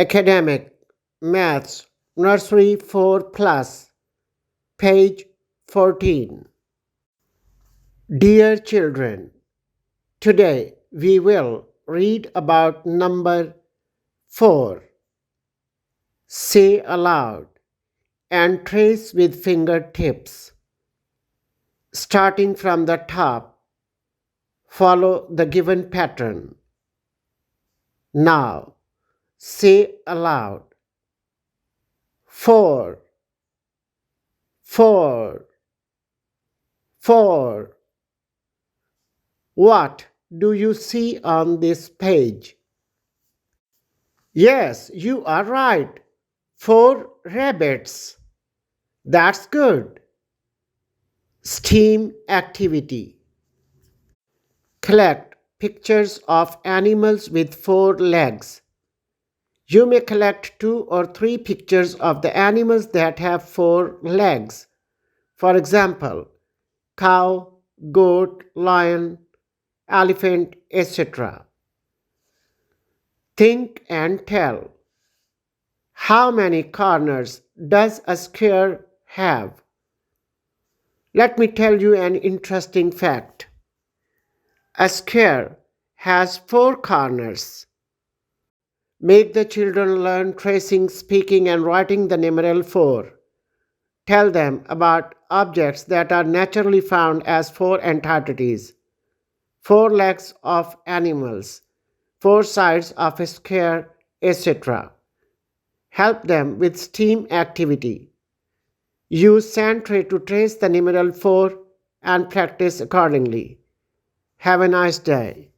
Academic Maths Nursery 4 Plus, page 14. Dear children, today we will read about number 4. Say aloud and trace with fingertips. Starting from the top, follow the given pattern. Now, say aloud. 4, 4, 4. What do you see on this page? Yes, you are right. 4 rabbits. That's good. STEAM activity. Collect pictures of animals with 4 legs. You may collect 2 or 3 pictures of the animals that have 4 legs. For example, cow, goat, lion, elephant, etc. Think and tell. How many corners does a square have? Let me tell you an interesting fact. A square has 4 corners. Make the children learn tracing, speaking, and writing the numeral 4. Tell them about objects that are naturally found as 4 entities. 4 legs of animals, 4 sides of a square, etc. Help them with STEAM activity. Use sand tray to trace the numeral 4 and practice accordingly. Have a nice day.